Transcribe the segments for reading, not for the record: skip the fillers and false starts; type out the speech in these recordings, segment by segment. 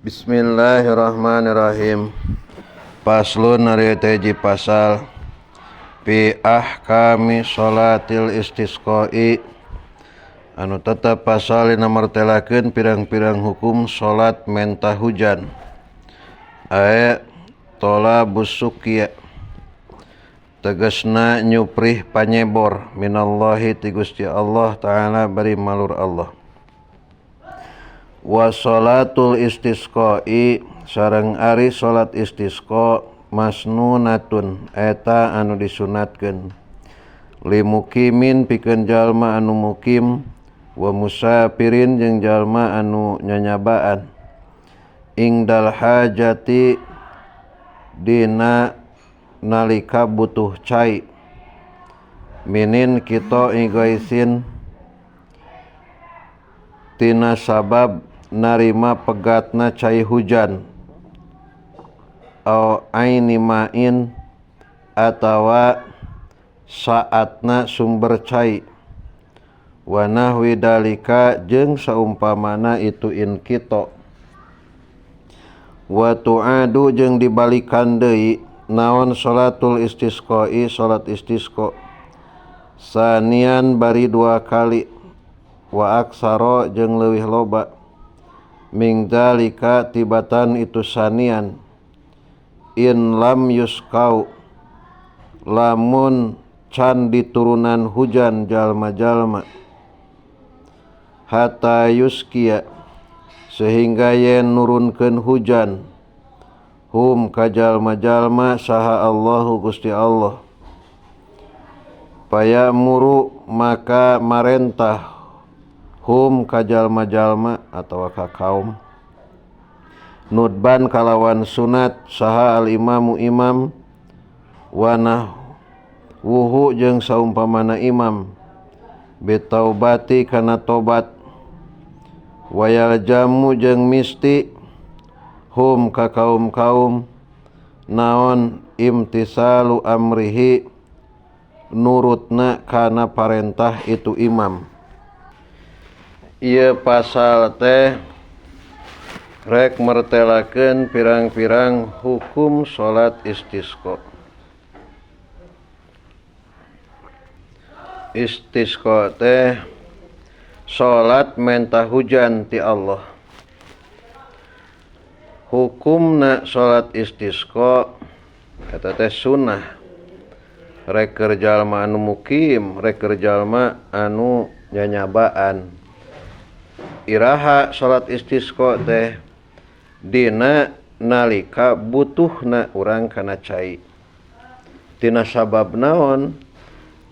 Bismillahirrahmanirrahim. Paslun ari teh hiji pasal fi ahkami sholatil istisqai, anu tetep pasal dina martelakeun pirang-pirang hukum salat mentah hujan. Aya tolabus suqya, tegasna nyuprih panyebor minallahi ti Gusti Allah Ta'ala bari malur Allah. Wa sholatul istisqai, sareng ari salat istisqa masnunatun eta anu disunatkeun limukimin pikeun jalma anu mukim wa musafirin jeung jalma anu nyanyabaan ingdal hajati dina nalika butuh cai minin kita igaisin tina sabab narima pegatna cai hujan au aini ma'in atawa saatna sumber cai wa nahwi dalika jeung saumpamana itu in kita wa tu'adu jeung dibalikan deui naon sholatul istisqai salat istisqa sanian bari dua kali wa aksaro jeung leuwih loba ming dalika tibatan itu sanian in lam yuskau lamun can diturunan hujan jalma-jalma hatta yuskia sehingga yen nurunkeun hujan hum ka jalma-jalma saha Allahu Gusti Allah payamuru maka marentah hum ka jalma-jalma atawa ka kaum nudban kalawan sunat saha al imamu imam wa wuhu jeung saumpamana imam bitaubati kana tobat wayal jamu jeung misti hum ka kaum-kaum naon imtisalu amrihi nurutna kana parentah itu imam. Ieu pasal teh rek mertelakeun pirang-pirang hukum salat istisqa. Istisqa teh salat mentah hujan ti Allah. Hukumna salat istisqa eta teh sunnah. Rek keur jalma anu mukim, rek keur jalma anu nyanyabaan. Iraha salat istisqa teh dina nalika butuhna urang kana cai. Tina sabab naon?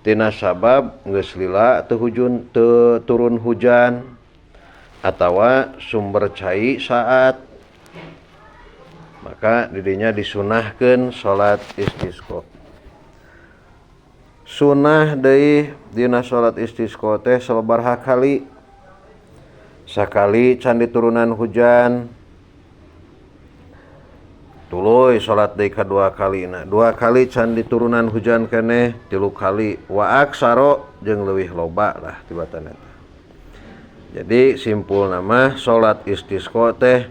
Tina sabab geus lila teu turun hujan atawa sumber cai saat. Maka didinya disunahkeun salat istisqa. Sunnah deui dina salat istisqa teh sabaraha kali? Sakali can diturunan hujan tuluy salat deui kadua kalina, dua kali can diturunan hujan keneh tilu kali wa aksaro jeung leuwih loba lah tibatan eta. Jadi simpulna mah salat istisqa teh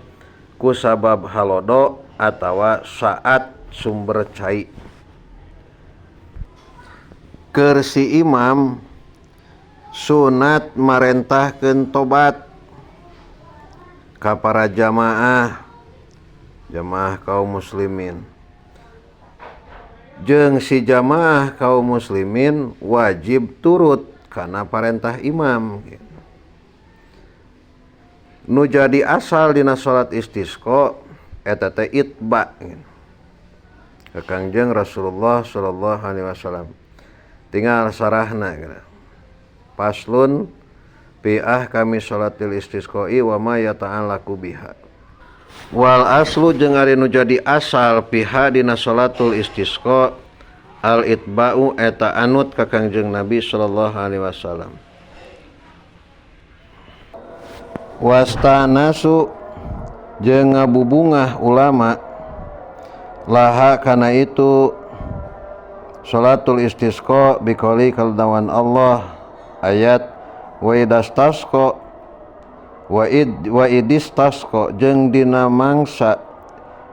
ku sabab halodo atawa saat sumber cai. Keur si imam sunat marentahkeun tobat ka para jamaah kaum muslimin. Jeung si jamaah kaum muslimin wajib turut kana parentah imam. Nu jadi asal dina salat istisqa eta teh itba. Ka Kangjeng Rasulullah sallallahu alaihi wasallam. Tinggal sarahna. Paslun fi ahkami sholatil istisqai wa ma yata'allaqu biha. Wal aslu jeung ari nu jadi asal piha dina sholatul istisqa al itba'u eta anut ka Kangjeng Nabi sallallahu alaihi wasallam. Wastanasu jeung ngabubungah ulama laha kana itu sholatul istisqa biqauli kaldawan Allah ayat wa idastasqa wa idistasqa jeung dina mangsa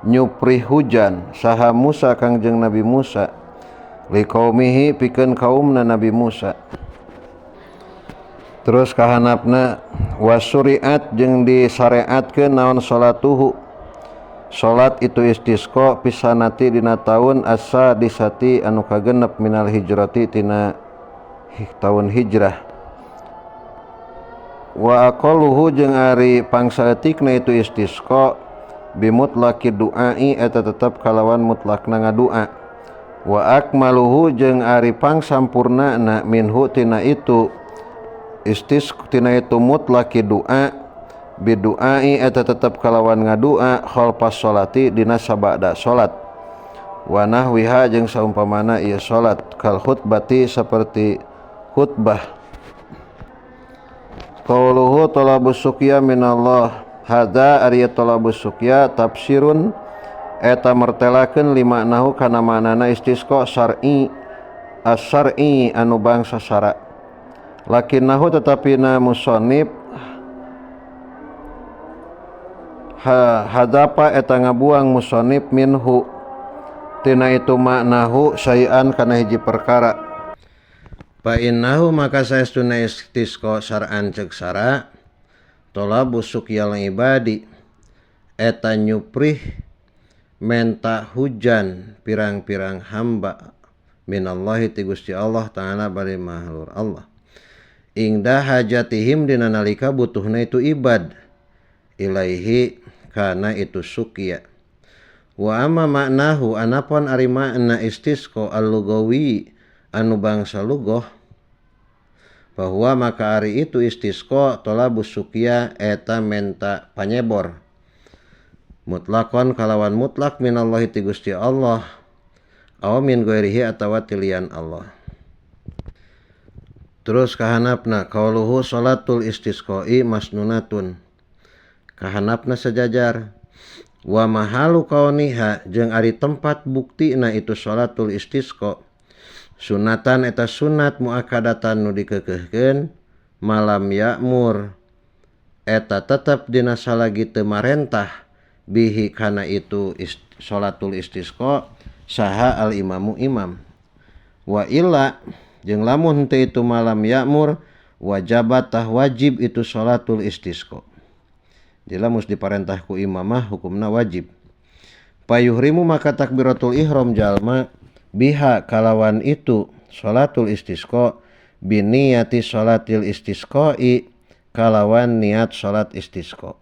nyupri hujan saha Musa kangjeng Nabi Musa liqaumihi pikeun kaumna Nabi Musa. Terus kahanapna wasuriat jeung disyariatkeun naon salatuhu salat itu istisqa pisanati dina taun as-sadisati anu kagenep minal hijrati tina taun hijrah. Wa aqalluhu jeung ari pangsaeutikna itu istisqa bimutlaqi du'ai eta tetep kalawan mutlakna ngadua. Wa akmaluhu jeung ari pangsampurnana minhu tina itu istisqa tina itu mutlaqi du'a bidu'ai eta tetep kalawan ngadua khalfas sholati dina sabada salat. Wa nahwiha jeung saumpamana ieu salat kal khutbati saperti khutbah. Qauluhu talabus suqya minallah hadza ari talabus suqya tafsirun eta mertelakeun lima nahu kana manana istisqa syar'i as-syar'i anu bangsa syara. Lakinnahu tetapina musannif hadapa eta ngabuang musannif minhu tina itu maknahu syai'an kana hiji perkara. Fa innahu maka saestuna istisqa syar'an ceuk syara talabus suqyal ibadi eta nyuprih menta hujan pirang-pirang hamba minallahi ti Gusti Allah taala bari mahlur Allah ingda hajatihim dina nalika butuhna itu ibad ilaihi kana itu suqya. Wa amma maknahu anapun ari makna istisqa al-lugawi anu bangsa lugoh bahwa maka ari itu istisqa talabus suqya eta menta panyebor mutlakon kalawan mutlak minallahi ti Gusti Allah aw min ghairihi atawa tilian Allah. Terus kahanapna qauluhu salatul istisqai masnunatun kahanapna sejajar wa mahalu kauniha jeung ari tempat buktina itu salatul istisqa sunatan eta sunat muakkadatan nu dikeukeuhkeun malam ya'mur eta tetep dina salagi teu marentah bihi kana itu salatul istisqa saha al imamu imam. Wa illa jeung lamun teu itu malam ya'mur wajabat tah wajib itu salatul istisqa. Jadi mus diparentah ku imamah hukumna wajib. Payuhrimu maka takbiratul ihram jalma biha kalawan itu salatul istisqa biniyati salatil istisqai kalawan niat salat istisqa.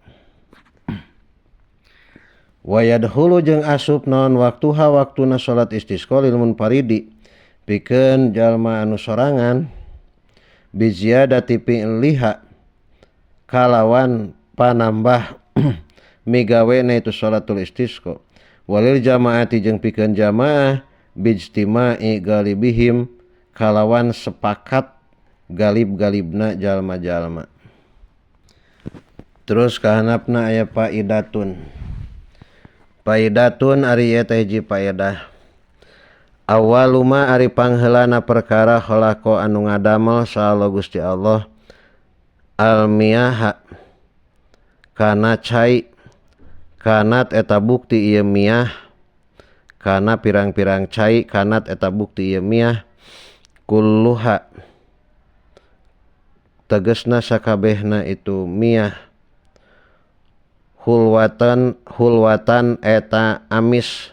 Wa yadkhulu jeung asup naon waktuha waktuna salat istisqa lil munfaridi pikeun jalma anu sorangan bi ziyadati fi'liha kalawan panambah migawena itu salatul istisqa walil jamaati jeung pikeun jamaah bijtima'i galibihim kalawan sepakat galib-galibna jalma-jalma. Terus kahanapna aya faidatun ari eta hiji faedah. Awaluma ari pangheulana perkara khalaqo anu ngadamel sa Allah Gusti Allah al-miyaha kana cai kanat eta bukti ieu miyah kana pirang-pirang cai kanat eta bukti ieu miyah kulluha tegesna sakabehna itu miyah hulwatan eta amis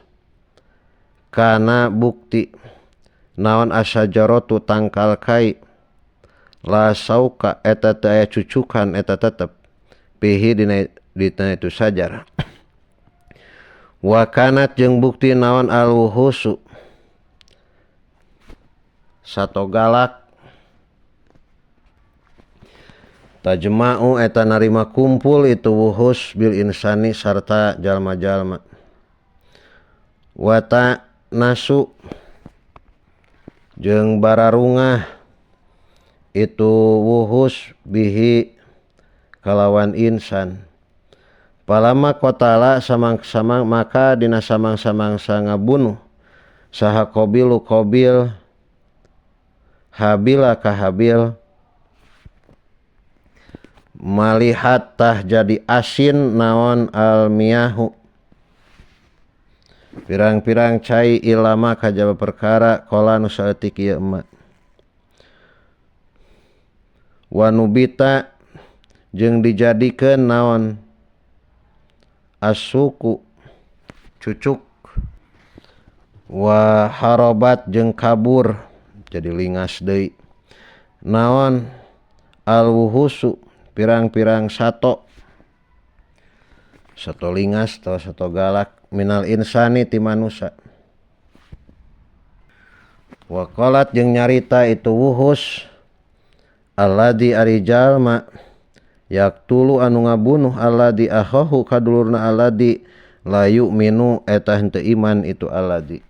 kana bukti naon asyajaratu tangkal kai la sauka eta teu aya cucukan eta tetep pihi dina itu sajar. Wa kanat jeung bukti naon al-wuhusu sato galak tajma'u eta narima kumpul itu wuhus bil insani sarta jalma-jalma. Wa ta nasu jeung bararungah itu wuhus bihi kalawan insan. Palama qatala samang-samang maka dina samang-samangsa ngabunuh saha qabilu qabil habila ka habil malihat tah jadi asin naon almiyahu pirang-pirang cai ilama kajaba perkara qala nu saeutik ieu emak wanubita jeung dijadikeun naon asuku cucuk wa harabat jeung kabur jadi lingas deui naon alwuhusu pirang-pirang sato lingas atau sato galak minal insani ti manusia wa qalat jeung nyarita itu wuhus alladzi ari jalma yaktulu anu ngabunuh alladzi akhahu kadulurna alladzi la yu'minu eta henteu iman itu alladzi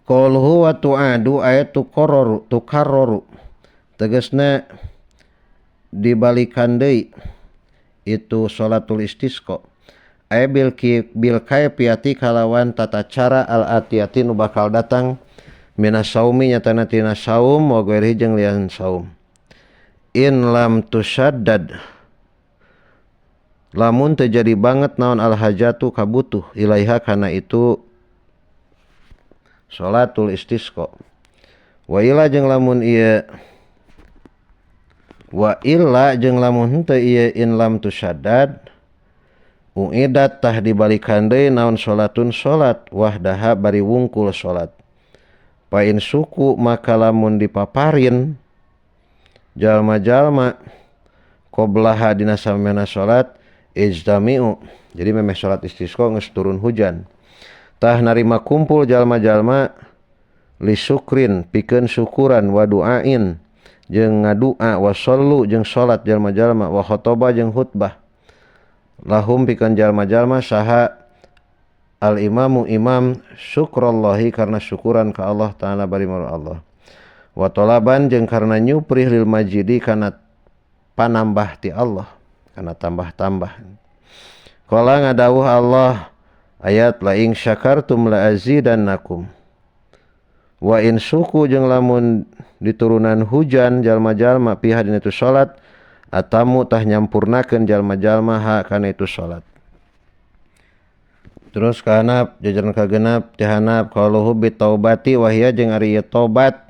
qauluhu wa tu'adu ayatu tukarroru tegasna dibalikan deui itu salatul istisqa ay bil kayfiyati kalawan tata cara al atiyati nu bakal datang minas saumi nyatana tina saum wa ghairihi jeung lian saum in lam tusaddad lamun teu jadi banget naon al hajatu kabutuh ilaiha kana itu salatul istisqa wa illa jeung lamun ieu henteu ieu in lam tusaddad uidat tah dibalikan deui naon salatun salat wahdaha bari wungkul salat pain suku maka lamun dipaparin jalma-jalma qoblaha dina samena salat ijtami'u jadi memeh salat istisqa geus turun hujan tah narima kumpul jalma-jalma li syukrin pikeun syukuran wa du'ain jeung ngadua wa shallu jeung salat jalma-jalma wa khotobah jeung khutbah lahum pikeun jalma-jalma saha al imamu imam syukrallahi karena syukuran ka Allah ta'ala bari marul Allah wa talaban jeung karena nyuprih lil majidi kana panambah ti Allah kana tambah-tambah qala ngadawuh Allah ayat la in syakartum la azidannakum wa in suku jeung lamun diturunan hujan jalma-jalma piha dina itu salat atamu tah nyampurnakeun jalma-jalma ha kana itu salat. Terus kahanap jajaran kagenap tihanap qauluhu bitaubati wa hiya jeung ari ieu tobat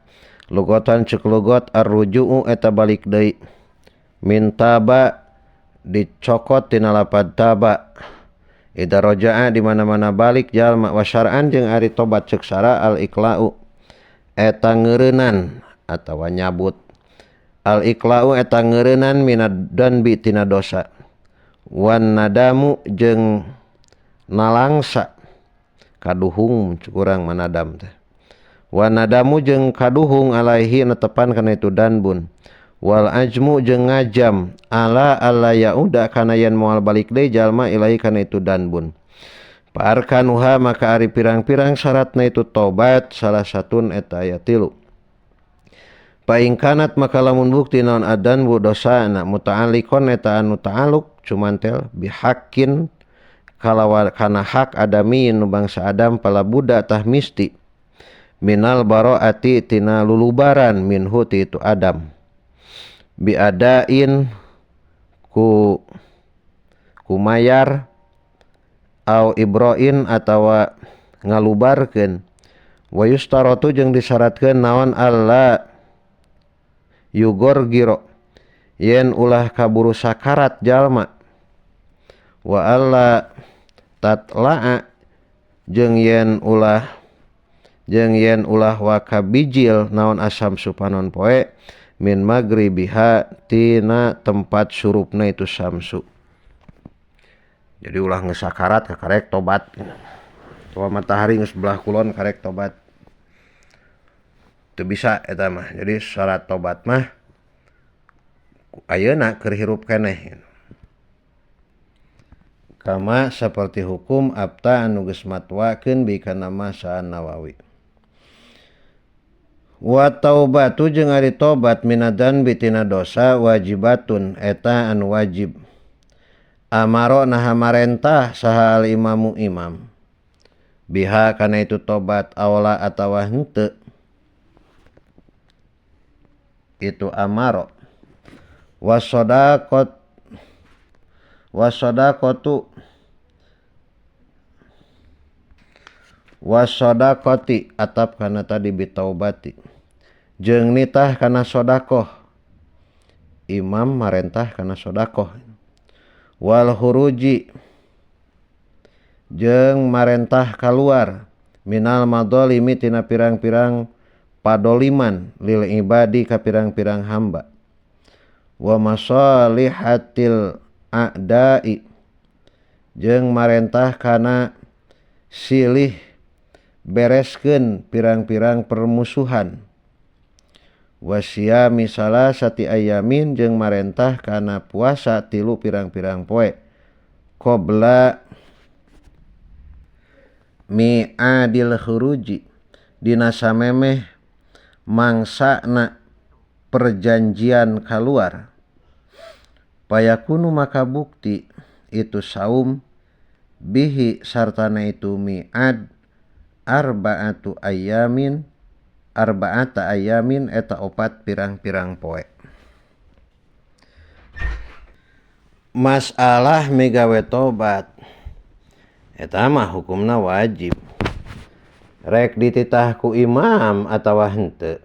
lugotan ceuk lugot arruju'u eta balik deui min taba dicokot tina lapad taba idza raja'a di mana-mana balik jalma wa syar'an jeung ari tobat ceuk syara al iqla'u eta ngeureunnan atawa nyabut al iqla'u eta ngeureunnan minad danbi tina dosa wan nadamu jeung nalangsa kaduhung cukurang manadam teh wa nadamu jeung kaduhung alaihi netepan kana itu danbun wal ajmu jeung ngajam ala alla yauda kana yen moal balik deui jalma ilahi kana itu danbun parkanuha maka ari pirang-pirang syaratna itu tobat salah satun eta aya 3 paingkanat maka lamun bukti naon adan bu dosana muta'alliqon eta anu ta'alluq cumantel bihaqqin kalawan kana hak adami nu bangsa Adam pala budak tah misti minal baro'ati tina lulubaran minhu ti itu Adam biadain ku mayar au ibroin atawa ngalubarkeun wa yustaratu jeung disyaratkeun naon alla yugorgiro yen ulah kaburu sakarat jalma wa alla tatla'a jeung yen ulah wa kabijil naon asam supanon poe min maghribiha tina tempat surupna itu samsu jadi ulah geus sakarat karek tobat tuh matahari geus belah kulon karek tobat teu bisa eta mah jadi syarat tobat mah ayeuna keur hirup keneh kama seperti hukum abta anu geus matwakeun bi kana masa Nawawi wa taubatu jeung ari tobat minadan bitina dosa wajibatun eta anu wajib amaro naha marentah saha al imamu imam biha kana itu tobat awla atawa henteu itu amaro wasodakoti atap kana tadi bitaubati jeung nitah kana sodakoh imam marentah kana sodakoh wal huruji jeung marentah kaluar minal madolimi tina pirang-pirang padoliman lil ibadi ka pirang-pirang hamba wa masalihatil a'dai jeung marentah kana silih bereskeun pirang-pirang permusuhan wasiyami salasati ayamin jeung marentah kana puasa tilu pirang-pirang poe qabla mi'adil khuruji dina samemeh mangsana perjanjian kaluar payakunu maka bukti itu saum bihi sartana itu mi'ad arba'ata ayamin eta opat pirang-pirang poe. Masalah migawe tobat eta mah hukumna wajib rek dititah ku imam atawa henteu.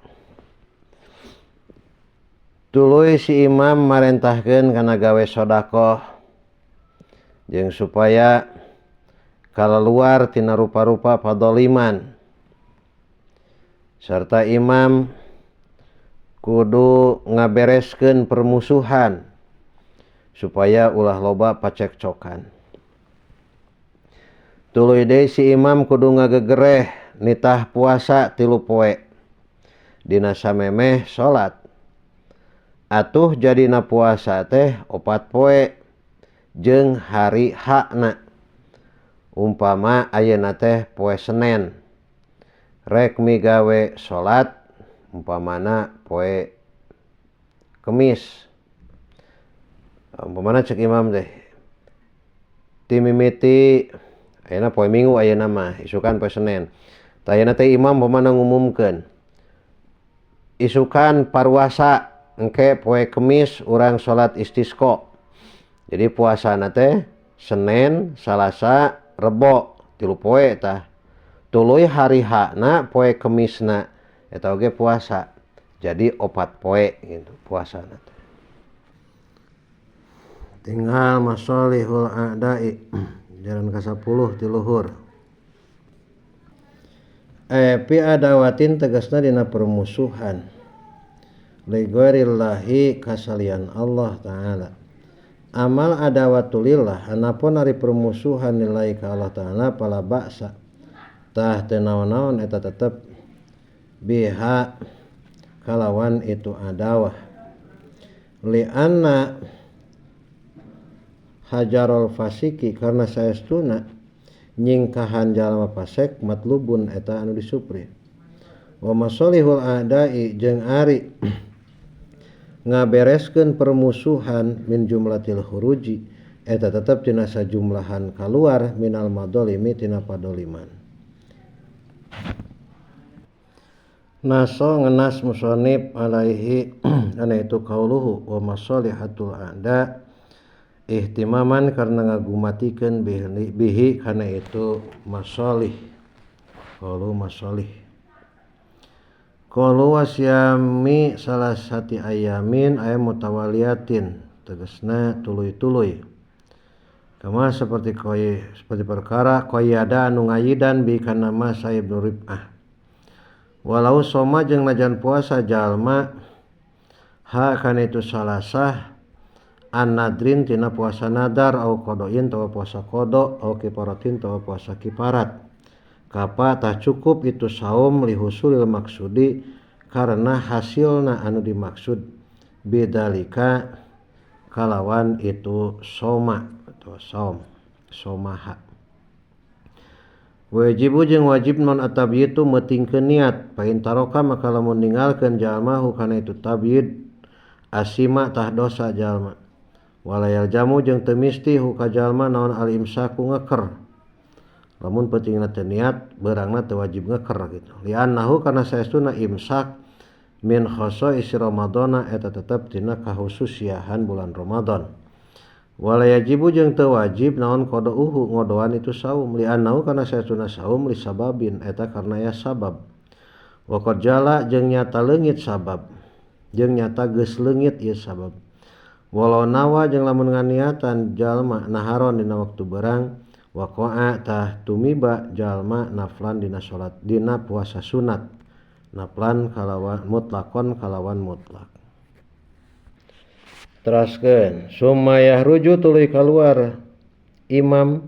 Tuluy si imam marentahkeun kana gawe sedekah jeung supaya kalaluar tina rupa-rupa padoliman sarta imam kudu ngabereskeun permusuhan supaya ulah loba pacekcokan. Tuluy deui si imam kudu ngagegereh nitah puasa 3 poe dina samemeh salat. Atuh jadina puasa teh 4 poe jeung hari hakna. Umpama ayeuna teh poe Senen. Rek migawe salat umpamana poe Kemis. Umpamana cek imam teh ti mimiti ayeuna poe Minggu ayeuna mah isukan poe Senen. Tayana teh imam umpamana ngumumkeun isukan parwasa engke poe Kemis urang salat istisqa. Jadi puasana teh Senin, Salasa, Rebo 3 poe tah. Tuluy hari hakna poe Kemisna eta oge puasa. Jadi 4 poe gitu puasana teh. Tinggal masalihul a'dai jalan ka-10 ti luhur. Pi adawatin tegasna dina permusuhan. Lighairillahi kasalian Allah Ta'ala. Amal adawatulillah anapun ari permusuhan nilai ka Allah Ta'ala pala ba'sa tah teu naon-naon eta tetep biha kalawan itu adawah lianna hajarul fasiki karena saestuna nyingkahan jalma fasik matlubun eta anu disupri wa masalihul a'dai jeung ari ngabereskeun permusuhan min jumlatil khuruji eta tetep tina sajumlahan kaluar minal madolimi tina padoliman. Naso ngenas musonib alaihi ana itu qauluhu wa masalihatul a'da ihtimaman karena ngagumatikeun bihi kana itu masalih qaulu masalih qalu wasyami salasati ayamin ay mutawaliyatin tegasna tuluy-tuluy kama seperti perkara qayyada anu ngayidan bi kana ma Sa'ib bin Rib'ah walau soma jeung najan puasa jalma ha kana itu salasah an nadrin tina puasa nadar au qodoin tawa puasa qodo au kifaratin tawa puasa kifarat kapa tah cukup itu saum lihusulil maksudi karena hasilna anu dimaksud bidalika kalawan itu soma atau saum somaha wajibu jeung wajib non atabiyitu meutingkeun niat pain taroka maka lamun ninggalkeun jalma hukana itu tabyid asima tah dosa jalma walayal jamu jeung teu misti huka jalma naon al imsaku ngeker lamun pentingna teu niat beurangna teu wajib ngeker gitu liannahu kana saestuna imsak min khosa'is Ramadana eta tetep tina kahususiahan bulan Ramadan. Wala yajibu jeung teu wajib naon qada'uhu ngodoan itu saum li annahu kana saestuna saum li sababin eta karna aya sabab. Wa qad jala jeung nyata leungit sabab jeung nyata geus leungit ieu sabab. Walau nawa jeung lamun nganiatan jalma naharon dina waktu berang waqa'a tah tumiba jalma naflan dina salat dina puasa sunat naflan kalawan mutlakon kalawan mutlak. Teraskeun summa yahruju tuluy kaluar imam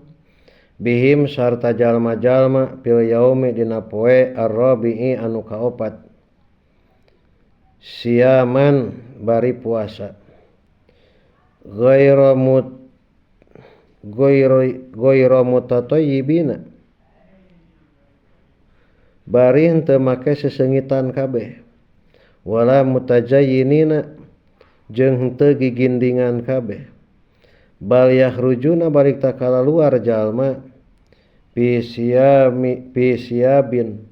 bihim sarta jalma-jalma fil yaumi dina poe ar-rabi'i anu kaopat siaman bari puasa ghairu mutatayyibina bari henteu make sesengitan kabeh wala mutajayyinina jeung henteu gigindingan kabeh bal yakhrujuna balik ta kalaluar jalma fi siyabin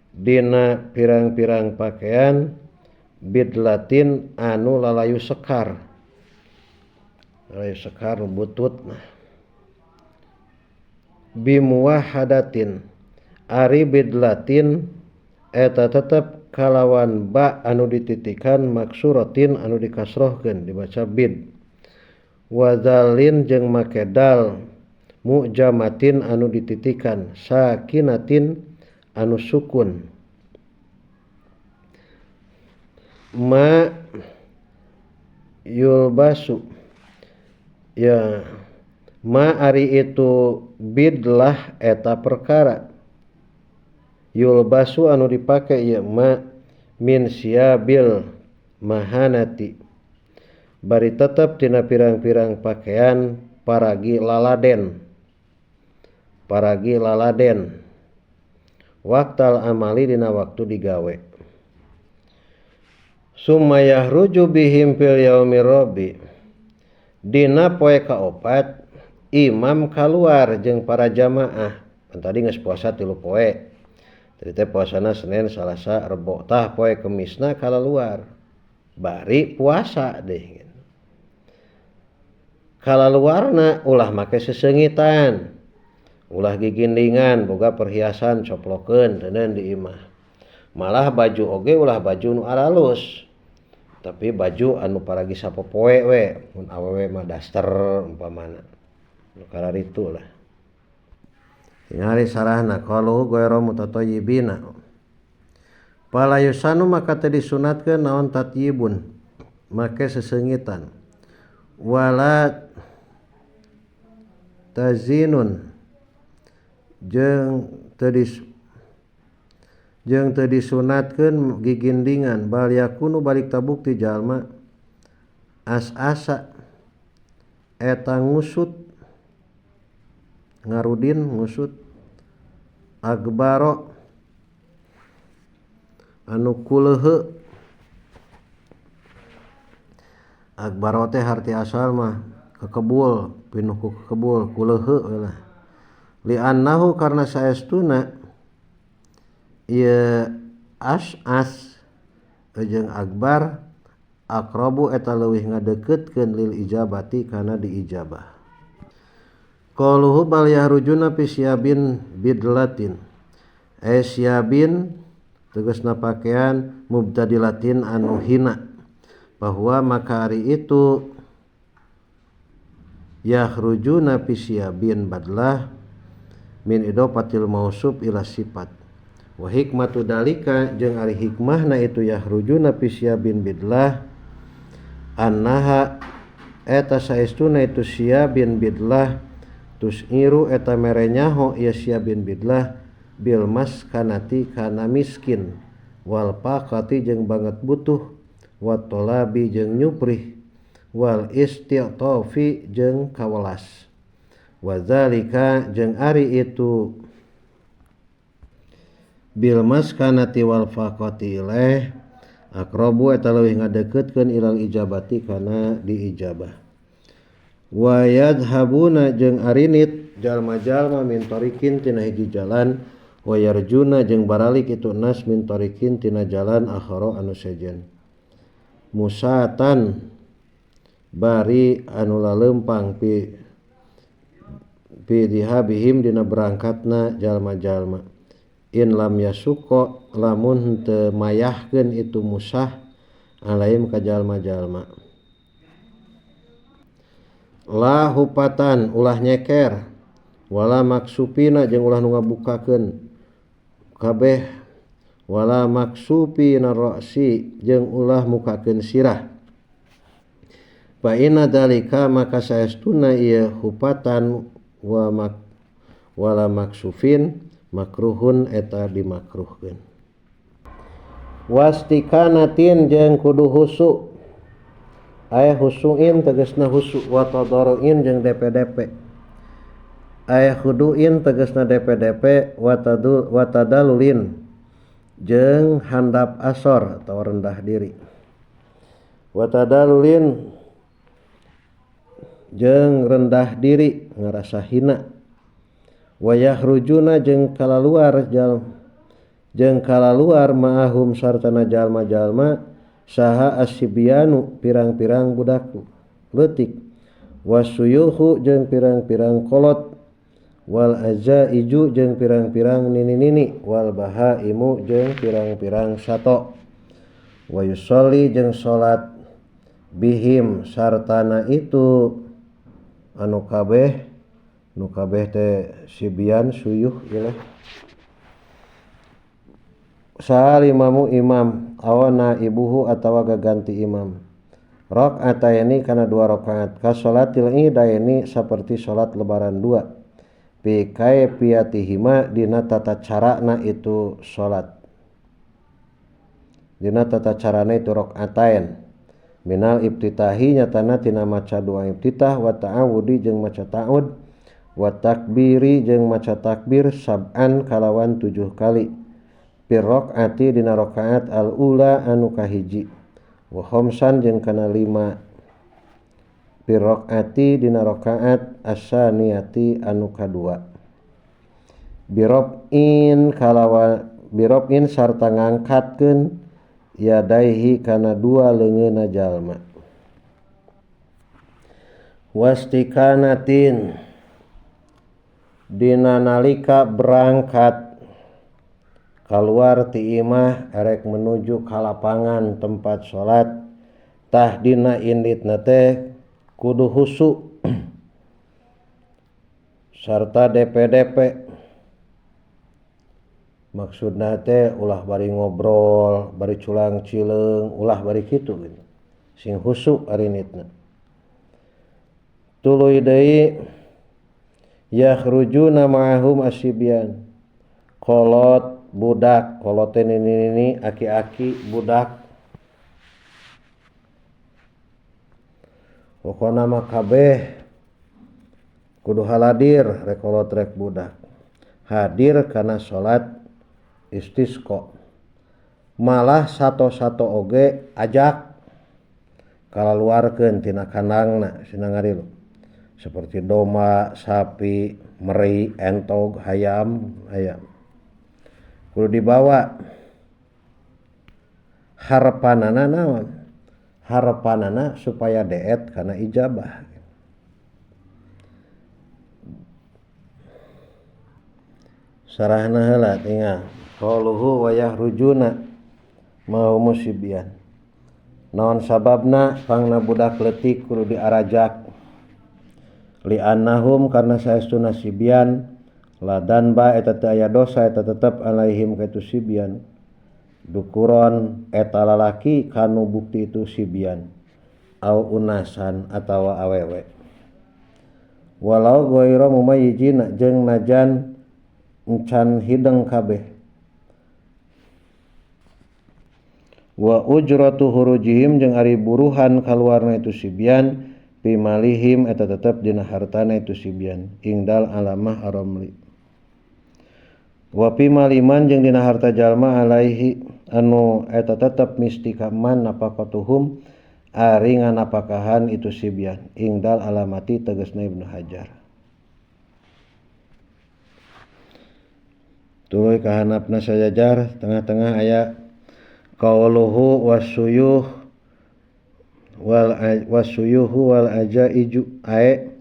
dina pirang-pirang pakaian bidlatin anu lalayu sekar butut bimuwahadatin ari bidlatin eta tetep kalawan ba anu dititikan maksuratin anu dikasrohkeun dibaca bid wazalin jeung make dal mu'jamatin anu dititikan sakinatin anu sukun ma yulbasu ya ma ari itu bidlah eta perkara yulbasu anu dipake ieu ma min siyabil mahanati bari tetep tina pirang-pirang pakaian paragi laladen waktal amali dina waktu digawe summa yahruju bihim fil yaumir rabi dina poe kaopat imam kaluar jeung para jamaah pan tadi geus puasa 3 poe tadi teh puasana Senin Salasa Rebo tah poe Kemisna kalaluar bari puasa deh kalaluarna ulah make sesengitan ulah gigindingan boga perhiasan coplokeun teuneun di imah malah baju oge ulah baju nu aralus tapi baju anu paragi sapopoe we mun awewe mah daster umpamana nu kararitu lah tingali sarahna qalu ghairu mutatayyibina pala yusanu maka teu disunatkeun naon tatyibun make sesengitan wala tazinun jeung teu disunatkeun gigindingan bal yakunu balik tabukti jalma as-asa eta ngusut ngarudin ngusut agbaro anu kuleuheu agbaro teh harti asal mah kekebul pinuh ku kekebul kuleuheu lah li annahu karna saestuna ieu as jeung akbar aqrabu eta leuwih ngadeuketkeun lil ijabati kana diijabah qaluhu bal yahrujuna fi siyabin bidlatin siyabin tegasna pakaian mubtadilatin anu hina bahwa maka ari itu yakhrujuna fi siyabin badlah min idopatil mausuf ila sifat wa hikmatu dalika jeung ari hikmahna itu yakhrujuna fi siyabin bidlah annaha eta saestuna itu siyabin bidlah tus'iru eta merenyaho ieu siyabin bidlah bil maskanati kana miskin wal faqati jeung banget butuh wa talabi jeung nyuprih wal isti'tafi jeung kawelas wa zalika jeung ari itu bil maskanati wal faqati ilaih aqrabu eta leuwih ngadeuketkeun ilal ijabati kana diijabah wa yadhabuna jeung arinit jalma-jalma min tarikin tina hiji jalan wa yarjuna jeung baralik itu nas min tarikin tina jalan akhara anu sejen musatan bari anu laleumpang pi dihabihim dina berangkatna jalma-jalma in lam yasuko lamun teu mayahkeun itu musah alaihim ka jalma-jalma la hupatan ulah nyeker wala maksupina jeung ulah nu ngabukakeun kabeh wala maksupina ra'si jeung ulah mukakeun sirah fa inna dalika maka saestuna ieu hupatan wala maksufin makruhun eta dimakruhkeun wastikanatin jeung kudu husu aya husuin tegasna husu wa tadaruin jeung DP-DP aya huduin tegasna DP-DP wa tadalulin jeung handap asor atau rendah diri wa tadalulin jeung rendah diri ngarasa hina wa yakhrujuna jeung kalaluar ma'ahum sartana jalma-jalma saha asyibyanu pirang-pirang budak leutik wasuyuhu jeung pirang-pirang kolot wal azaiju jeung pirang-pirang nini-nini wal bahaimu jeung pirang-pirang sato wa yusolli jeung salat bihim sartana itu anu kabeh teh sibyan suyuh ilah salimamu imam awana ibuhu atawa gaganti imam rakaataini kana 2 rakaat ka salatil idaini saperti salat lebaran 2 bi kaifiyatihima dina tata carana itu salat dina tata carana itu rakaatain minal ibtitahi nyatana tina maca doa ibtitah wa ta'awudi jeung maca ta'awud wa takbiri jeung maca takbir sab'an kalawan 7 kali bir rakaati dina rakaat al ula anu kahiji wa khamsan jeung kana 5 bir rakaati dina rakaat as-saniyati anu kadua birobin sarta ngangkatkeun yadaihi kana 2 leungeunna jalma wastikanatin dina nalika berangkat kaluar ti imah erek menuju ka lapangan tempat salat tah dina inditna teh kudu husu sarta DP-DP maksudna teh ulah bari ngobrol bari culang cileung ulah bari kitu gitu sing husu ari nitna tuluy deui yakhrujuna ma'ahum asybyan kolot budak kolot teh nini aki-aki budak pokona mah kabeh kudu haladir rek kolot rek budak hadir kana salat istisqa malah sato-sato oge ajak kalaluarkeun tina kandangna cenah ngarilu seperti domba, sapi, meri, entog, hayam kudu dibawa harapanana naon harapanana supaya deet kana ijabah sarahna heula tinggal qauluhu wa yahrujuna mau musibyan naon sababna pangna budak leutik kudu diarajak li annahum karna saestuna sibyan ladan ba eta teu aya dosa eta tetep alaihim kaitu sibyan dukuron eta lalaki kanu bukti itu sibyan au unasan atawa awewe walau ghairu mumayyizina jeung najan encan hideng kabeh wa ujratu hurujihim jeung ari buruhan kaluarna itu sibyan fi malihim eta tetep dina hartana itu sibyan ingdal alamah aramli wa fi maliman jeung dina harta jalma alaihi anu eta tetep mistikaman napaqatuhum ari nganapakahan itu sibyan ingdal alamati tegasna Ibnu Hajar tuluy ka handapna sajajar tengah-tengah aya qauluhu wasuyuhu wal ajaiju ae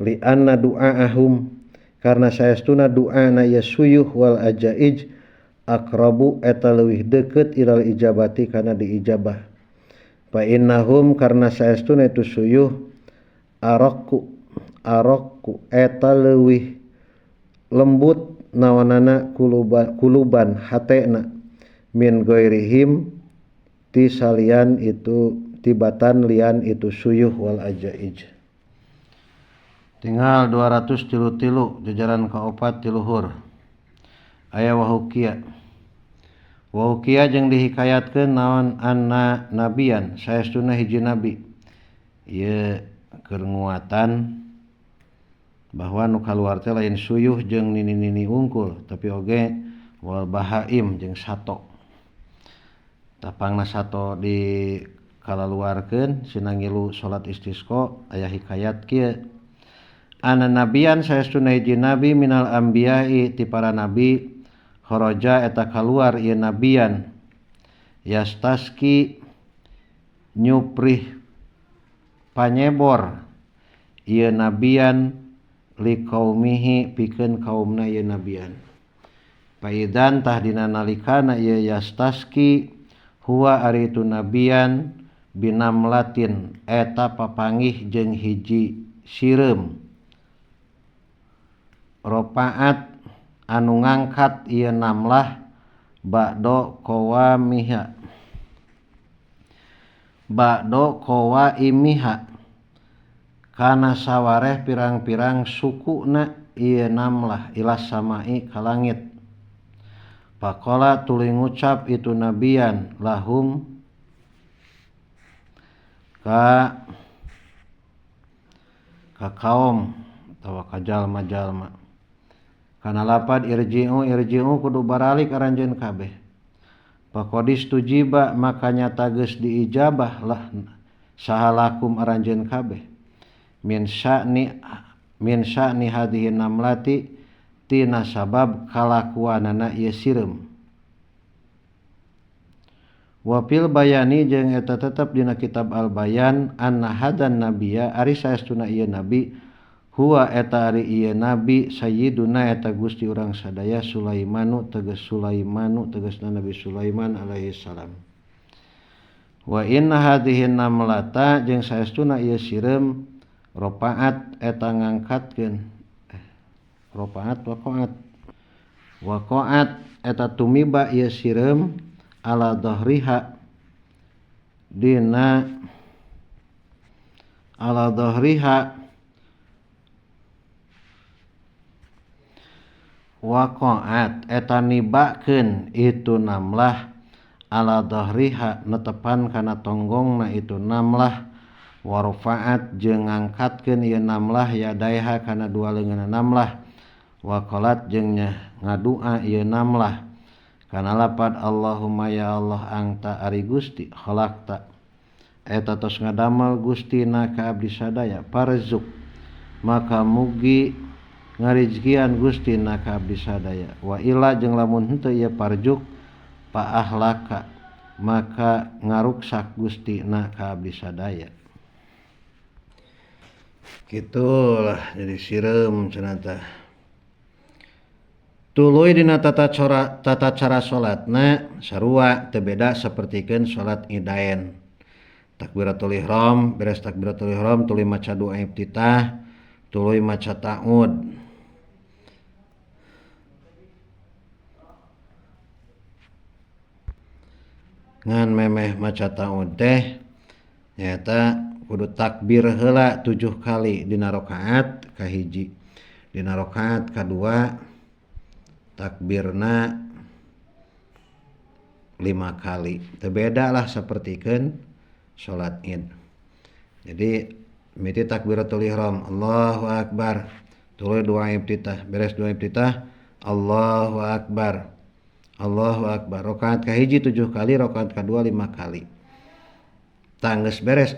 li anna du'aahum karna saestuna du'ana yasuyuh wal ajaij akrabu eta leuwih deukeut ilal ijabati kana diijabah fa innahum karna saestuna itu suyuh araku eta leuwih lembut nawanana kuluban hatena min ghairihim ti salian itu tibatan lian itu suyuh wal ajaij. Tinggal 233 jajaran kaopat ti luhur aya wahukia jeung dihikayatkeun naon anna nabiyan saestuna hiji nabi ieu keur nguatan bahwa nu kaluar teh lain suyuh jeung nini-nini unggul tapi oge wal bahaim jeung sato tapangna sato di kalaluarkeun sina ngilu salat istisqa aya hikayat kieu ana nabiyan saestuna hiji nabi minal anbiya'i ti para nabi kharaja eta kaluar ieu nabiyan yastaski nyuprih panyebor ieu nabiyan li qaumihi pikeun kaumna ieu nabiyan paidan tah dina nalikana ieu yastaski huwa ari itu nabiyan binamlatin eta papanggih jeung hiji sireum ropaat anu ngangkat ieu namlah ba'do qawaimiha kana sawareh pirang-pirang sukuna ieu namlah ilas samai ka langit faqala tuluy ngucap itu nabiyan lahum ka kaum atawa ka jalma-jalma kana lapad irji'u kudu baralik aranjeun kabeh faqadis tujiba makanya geus diijabah lah sahalakum aranjeun kabeh min sya'ni hadhihi namlati tina sabab kalakuanana ieu sireum wa fil bayani jeung eta tetep dina kitab al bayan anna hadan nabiyya ari saestuna ieu nabi huwa eta ari ieu nabi sayyiduna eta gusti urang sadaya Sulaimanu tegasna Nabi Sulaiman alaihi salam wa inna hadhihi namlata jeung saestuna ieu sireum ropaat eta ngangkatkeun waqaat eta tumiba ieu sireum ala dhahriha waqaat eta nibakeun itu namlah ala dhahriha netepan kana tonggongna itu namlah warfaat jeung ngangkatkeun ieu namlah yadaiha kana dua leungeunna namlah waqalat jeung ngadua ieu namlah kana lapad Allahumma ya Allah anta ari Gusti khalaqta eta tos ngadamel Gustina ka abdi sadaya parzuk maka mugi ngarizkian Gustina ka abdi sadaya wa illa jeung lamun henteu ieu parjuk pa ahlaka maka ngaruksak Gustina ka abdi sadaya gitulah jadi sireum cenah teh tuluy dina tata cara salatna sarua teu beda sapertikeun salat idaen takbiratul ihram beres takbiratul ihram tuluy maca doa iftitah tuluy maca ta'ud ngan memeh maca ta'ud teh nyaeta kudu takbir heula 7 kali dina rakaat kahiji dina rakaat kadua takbirna 5 kali teu beda lah sapertikeun salat Id jadi miti takbiratul ihram Allahu akbar tuluy doa iftitah beres doa iftitah Allahu akbar rakaat kahiji 7 kali rakaat kadua 5 kali tanggeus beres